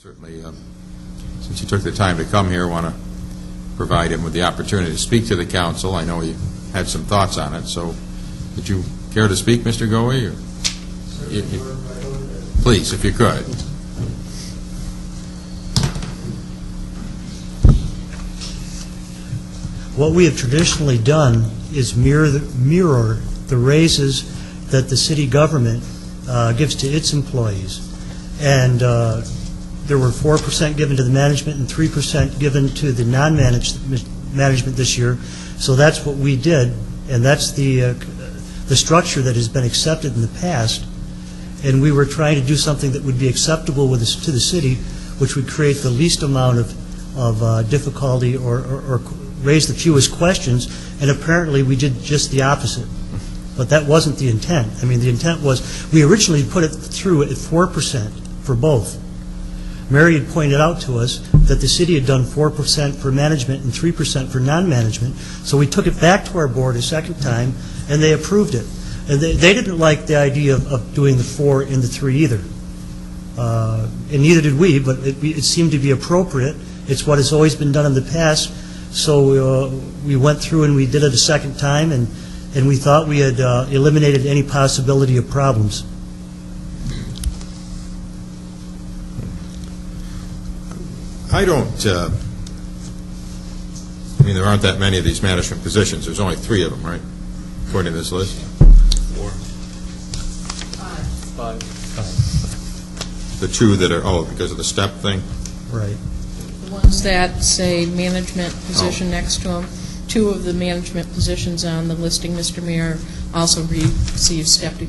Certainly, since you took the time to come here, I want to provide him with the opportunity to speak to the council. I know he had some thoughts on it, so would you care to speak, Mr. Goey? Or please, if you could. What we have traditionally done is mirror the raises that the city government gives to its employees. And there were 4% given to the management and 3% given to the non-management this year. So that's what we did, and that's the structure that has been accepted in the past. And we were trying to do something that would be acceptable to the city, which would create the least amount of difficulty or raise the fewest questions. And apparently we did just the opposite. But that wasn't the intent. I mean, the intent was we originally put it through at 4% for both. Mary had pointed out to us that the city had done 4% for management and 3% for non-management. So we took it back to our board a second time, and they approved it. And they didn't like the idea of doing the 4 and the 3 either. And neither did we, but it seemed to be appropriate. It's what has always been done in the past. So we went through and we did it a second time, and we thought we had eliminated any possibility of problems. I don't, I mean, there aren't that many of these management positions. There's only 3 of them, right, according to this list? 4. 5. The 2 that are, because of the step thing? Right. The ones that say management position next to them, 2 of the management positions on the listing, Mr. Mayor, also received step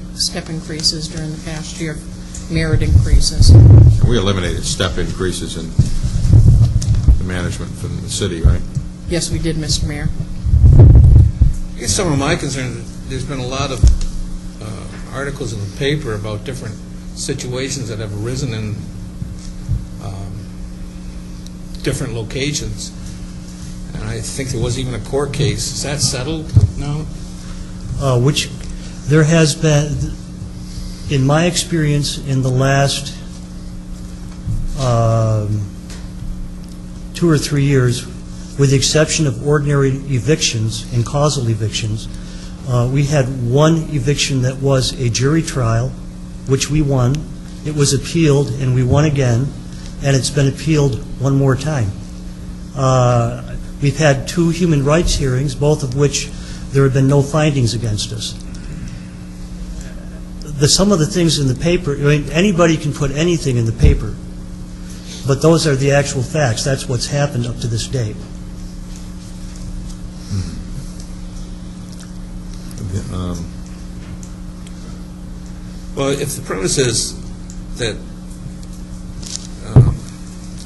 increases during the past year, merit increases. We eliminated step increases in the management from the city, right? Yes, we did, Mr. Mayor. I guess some of my concerns, there's been a lot of articles in the paper about different situations that have arisen in different locations. And I think there was even a court case. Is that settled now? Which there has been, in my experience, in the last 2 or 3 years, with the exception of ordinary evictions and causal evictions, we had 1 eviction that was a jury trial, which we won. It was appealed, and we won again, and it's been appealed 1 more time. We've had 2 human rights hearings, both of which there have been no findings against us. Some of the things in the paper, I mean, anybody can put anything in the paper, but those are the actual facts. That's what's happened up to this date. Well, if the premise is that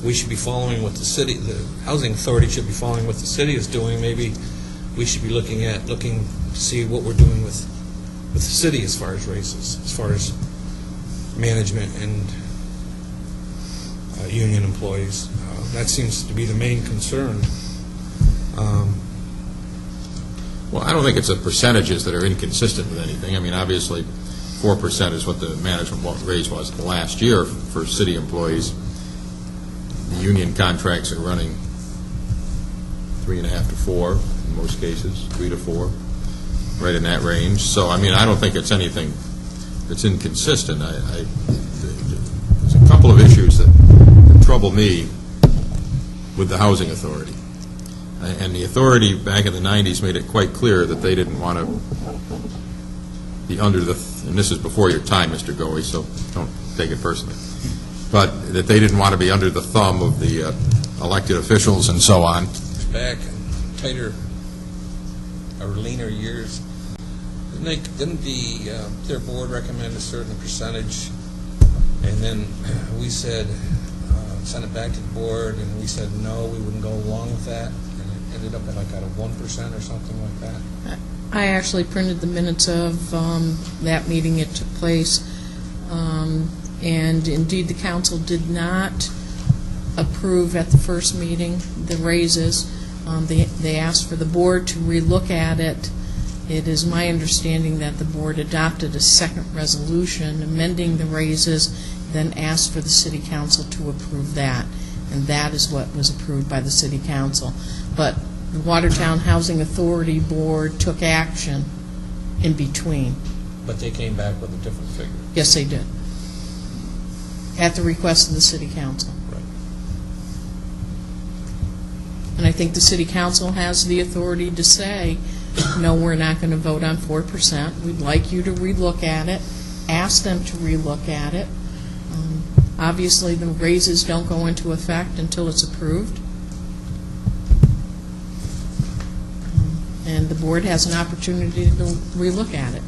we should be following what the city, the housing authority should be following what the city is doing, maybe we should be looking to see what we're doing with the city as far as raises, as far as management and union employees. That seems to be the main concern. Well, I don't think it's the percentages that are inconsistent with anything. I mean, obviously, 4% is what the management raise was last year for city employees. The union contracts are running 3.5 to 4 in most cases, 3 to 4, right in that range. So, I mean, I don't think it's anything that's inconsistent. There's a couple of issues that trouble me with the housing authority. And the authority back in the 90s made it quite clear that they didn't want to be under the, and this is before your time, Mr. Goey, so don't take it personally, but that they didn't want to be under the thumb of the elected officials and so on. Back in tighter or leaner years, didn't their board recommend a certain percentage, and then we said, send it back to the board, and we said no, we wouldn't go along with that, and it ended up at like at a 1% or something like that. I actually printed the minutes of that meeting. It took place, and indeed the council did not approve at the first meeting the raises. They asked for the board to relook at it. It is my understanding that the board adopted a second resolution amending the raises then asked for the city council to approve that, and that is what was approved by the city council. But the Watertown Housing Authority Board took action in between. But they came back with a different figure. Yes, they did. At the request of the city council. Right. And I think the city council has the authority to say, no, we're not going to vote on 4%. We'd like you to relook at it. Ask them to relook at it. Obviously, the raises don't go into effect until it's approved. And the board has an opportunity to relook at it.